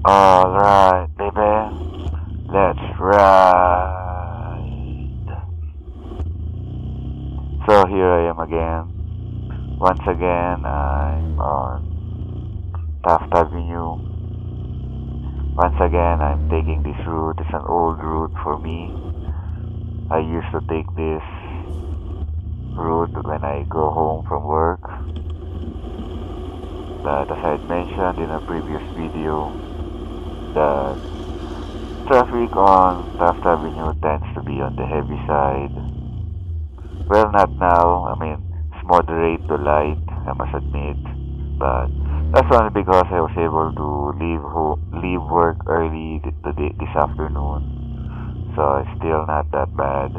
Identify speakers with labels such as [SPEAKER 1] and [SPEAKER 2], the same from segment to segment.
[SPEAKER 1] Alright, baby. Let's ride. So here I am again. Once again, I'm on Taft Avenue. Once again, I'm taking this route. It's an old route for me. I used to take this route when I go home from work. But as I had mentioned in a previous video, the traffic on Taft Avenue tends to be on the heavy side. Well, not now. I mean, it's moderate to light, I must admit. But that's only because I was able to leave work early this afternoon. So it's still not that bad.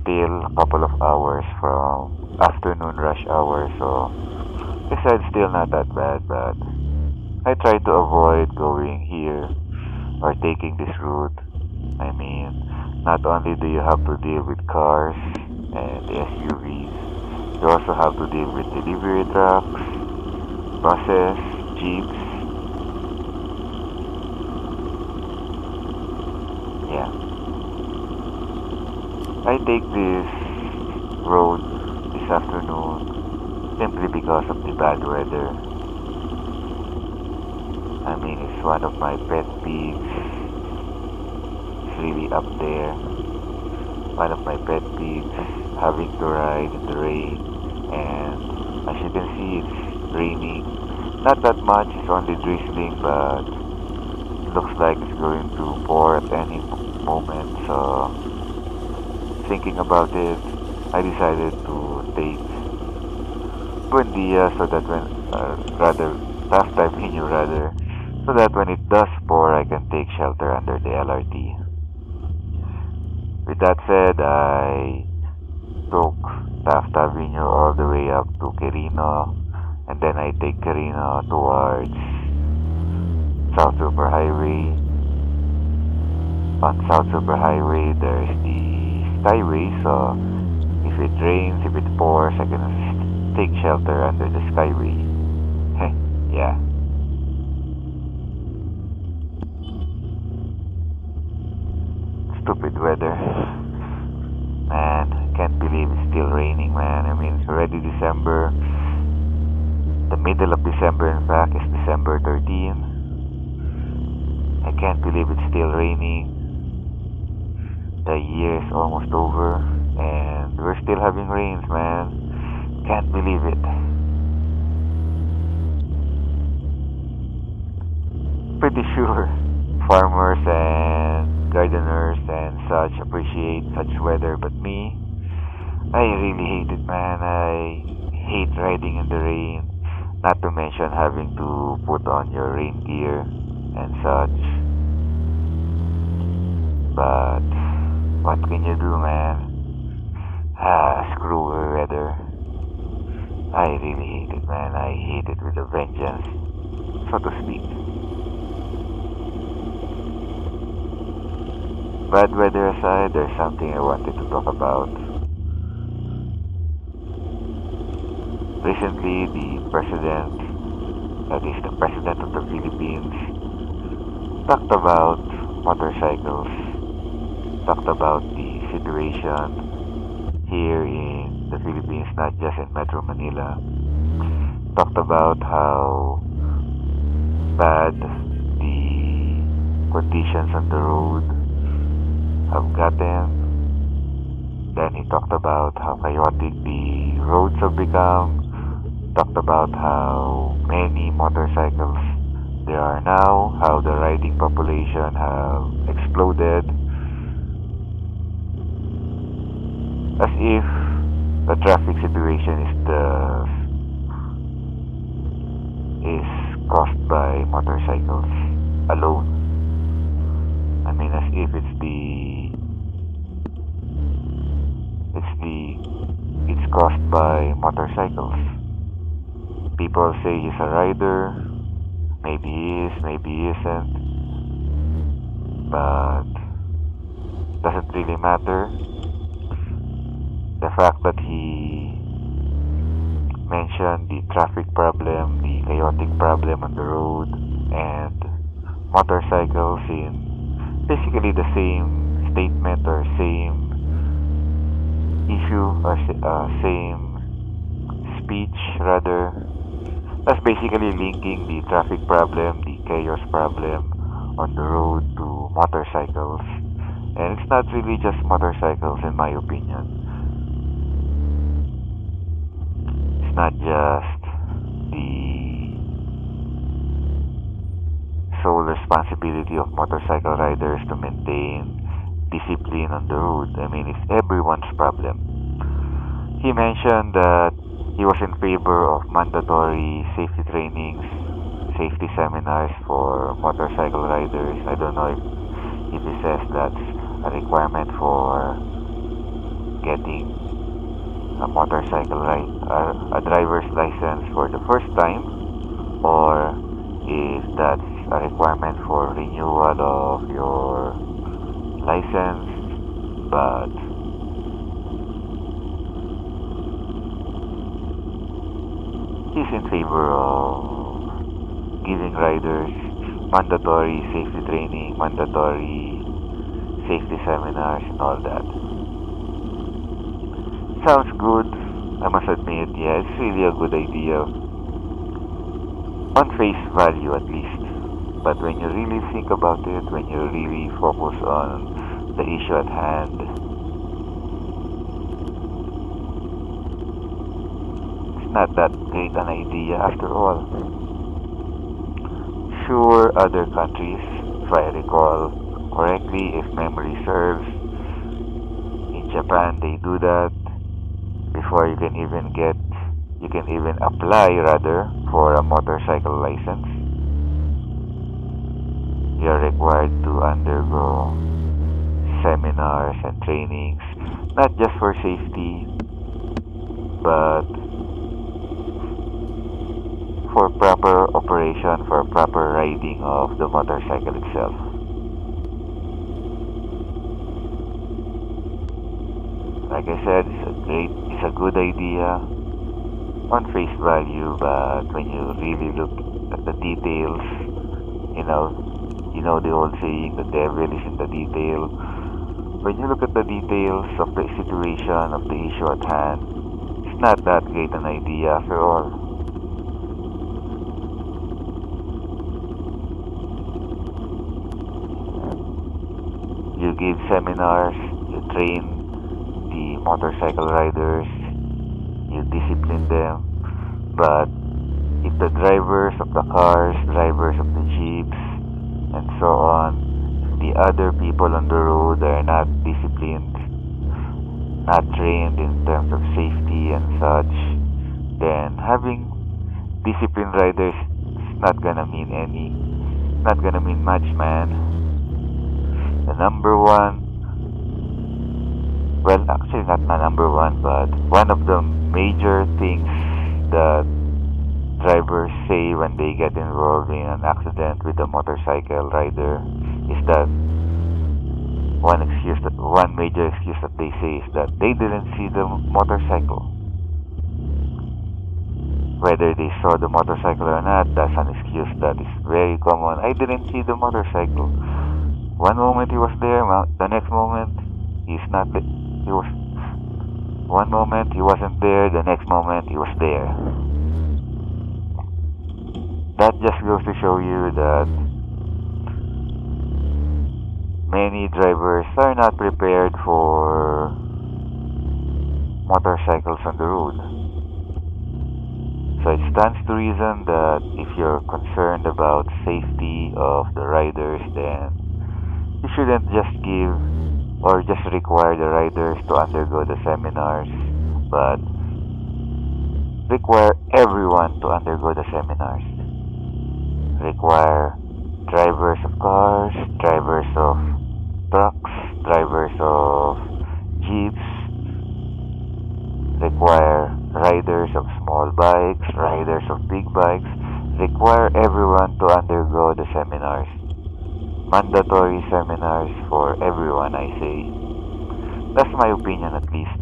[SPEAKER 1] Still a couple of hours from afternoon rush hour, so I said still not that bad, but I try to avoid going here or taking this route. I mean, not only do you have to deal with cars and SUVs, you also have to deal with delivery trucks, buses, jeeps. Yeah. I take this road this afternoon simply because of the bad weather. I mean, it's one of my pet peeves. It's really up there. One of my pet peeves, having to ride in the rain. And as you can see, it's raining. Not that much, it's only drizzling, but it looks like it's going to pour at any moment. So, thinking about it, I decided to take Buendia so that when, rather, Taft Avenue rather, so that when it does pour, I can take shelter under the LRT. With that said, I took Taft Avenue all the way up to Quirino, and then I take Quirino towards South Super Highway. On South Super Highway, there's the Skyway, so if it rains, if it pours, I can take shelter under the Skyway. Yeah. Stupid weather. Man, can't believe it's still raining, man. I mean, it's already December. The middle of December, in fact, is December 13. I can't believe it's still raining. The year is almost over, and we're still having rains, man. Can't believe it. Pretty sure farmers and gardeners and such appreciate such weather, but me, I really hate it, man. I hate riding in the rain, not to mention having to put on your rain gear and such. But what can you do, man? Screw the weather. I really hate it, man. I hate it with a vengeance, so to speak. Bad weather aside, there's something I wanted to talk about. Recently, the president, that is the president of the Philippines, talked about motorcycles, talked about the situation here in the Philippines, not just in Metro Manila, talked about how bad the conditions on the road have gotten. Then he talked about how chaotic the roads have become. Talked about how many motorcycles there are now, how the riding population have exploded. As if the traffic situation is caused by motorcycles alone. I mean, as if it's caused by motorcycles. People say he's a rider. Maybe he is, maybe he isn't. But doesn't really matter. The fact that he mentioned the traffic problem, the chaotic problem on the road, and motorcycles in basically the same statement or same issue or same speech rather. That's basically linking the traffic problem, the chaos problem on the road to motorcycles. And it's not really just motorcycles, in my opinion. It's not just the sole responsibility of motorcycle riders to maintain discipline on the road. I mean, it's everyone's problem. He mentioned that he was in favor of mandatory safety trainings, safety seminars for motorcycle riders. I don't know if he says that's a requirement for getting a motorcycle a driver's license for the first time, or if that's a requirement for renewal of your license. But he's in favor of giving riders mandatory safety training, mandatory safety seminars, and all that. Sounds good, I must admit. Yeah, it's really a good idea. On face value, at least. But when you really think about it, when you really focus on the issue at hand, it's not that great an idea after all. Sure, other countries, if I recall correctly, if memory serves, in Japan they do that. Before you can even apply rather for a motorcycle license, you're required to undergo seminars and trainings, not just for safety, but for proper operation, for proper riding of the motorcycle itself. Like I said, it's a good idea on face value, but when you really look at the details, you know the old saying, the devil is in the detail. When you look at the details of the situation, of the issue at hand, it's not that great an idea after all. You give seminars, you train the motorcycle riders, you discipline them, but if the drivers of the cars, drivers of the jeeps, and so on, the other people on the road are not disciplined, not trained in terms of safety and such, then having disciplined riders is not gonna mean much, man. The number one, well, actually not my number one, but one of the major things that drivers say when they get involved in an accident with a motorcycle rider is that one major excuse that they say is that they didn't see the motorcycle. Whether they saw the motorcycle or not, that's an excuse that is very common. I didn't see the motorcycle. One moment he was there, the next moment he's not. One moment he wasn't there, the next moment he was there. That just goes to show you that many drivers are not prepared for motorcycles on the road. So it stands to reason that if you're concerned about safety of the riders, then you shouldn't just give or just require the riders to undergo the seminars, but require everyone to undergo the seminars. Require drivers of cars, drivers of trucks, drivers of jeeps, require riders of small bikes, riders of big bikes, require everyone to undergo the seminars. Mandatory seminars for everyone, I say. That's my opinion, at least.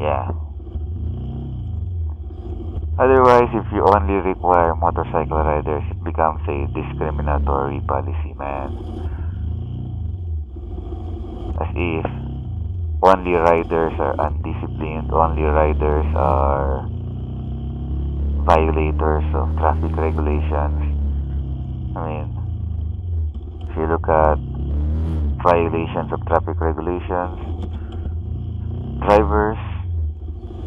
[SPEAKER 1] Yeah. Otherwise, if you only require motorcycle riders, it becomes a discriminatory policy, man. As if only riders are undisciplined, only riders are violators of traffic regulations. I mean, if you look at violations of traffic regulations, drivers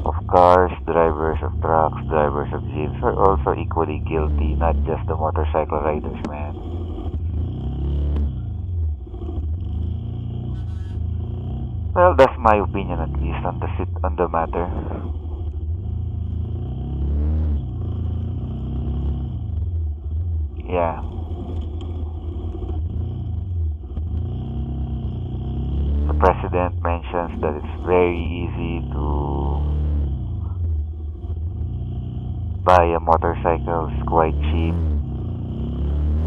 [SPEAKER 1] of cars, drivers of trucks, drivers of jeeps are also equally guilty, not just the motorcycle riders, man. Well, that's my opinion at least on the matter. Yeah. The president mentions that it's very easy to buy a motorcycle. It's quite cheap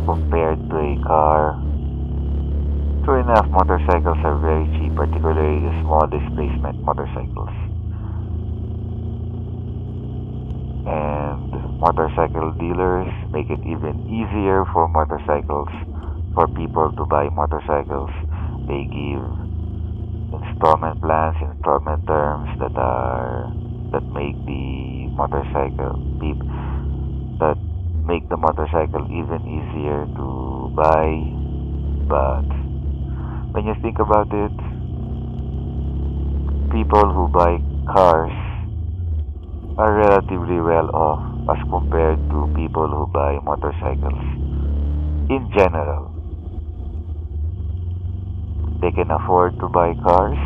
[SPEAKER 1] compared to a car. True enough, motorcycles are very cheap, particularly the small displacement motorcycles. And motorcycle dealers make it even easier for people to buy motorcycles. They give installment plans, installment terms that make the motorcycle peop, that make the motorcycle even easier to buy. But when you think about it, people who buy cars are relatively well off as compared to people who buy motorcycles. In general, they can afford to buy cars.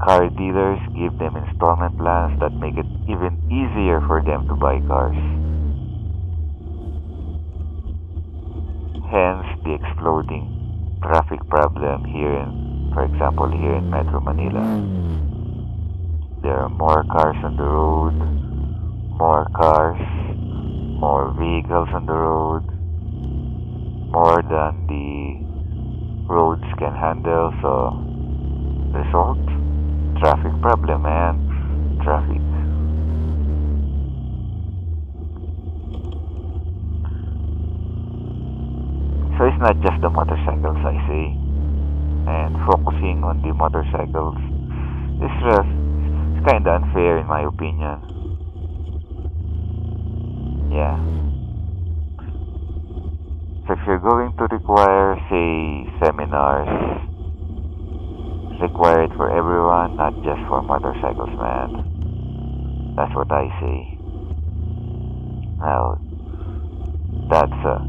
[SPEAKER 1] Car dealers give them installment plans that make it even easier for them to buy cars. Hence the exploding traffic problem for example, here in Metro Manila. There are more cars on the road, more cars, more vehicles on the road, more than the roads can handle. So, result, traffic problem, man. Traffic. So it's not just the motorcycles, I say. And focusing on the motorcycles is just, it's kinda unfair in my opinion. Yeah. So if you're going to require, say, seminars, require it for everyone, not just for motorcycles, man. That's what I say. Now, that's a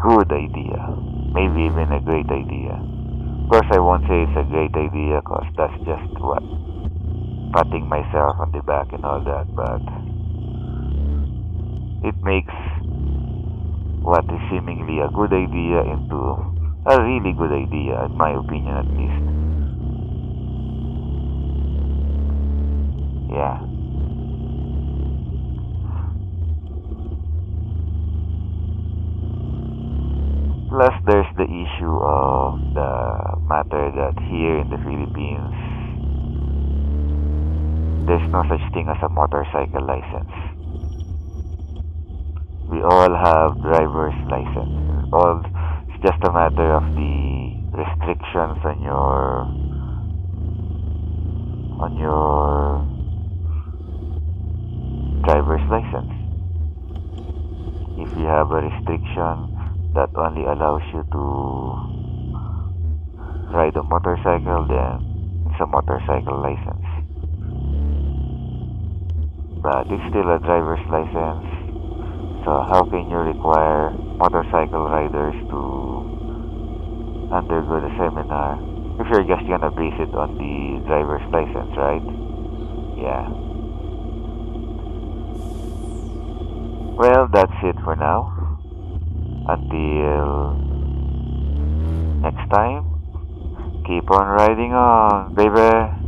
[SPEAKER 1] good idea. Maybe even a great idea. Of course, I won't say it's a great idea because that's just what? Patting myself on the back and all that, but it makes what is seemingly a good idea into a really good idea, in my opinion at least. Yeah. Plus, there's the issue of the matter that here in the Philippines, there's no such thing as a motorcycle license. We all have driver's license. It's just a matter of the restrictions on your driver's license. If you have a restriction that only allows you to ride a motorcycle, then it's a motorcycle license. But it's still a driver's license. So how can you require motorcycle riders to undergo the seminar if you're just gonna base it on the driver's license, right? Yeah. Well, that's it for now. Until next time, keep on riding on, baby.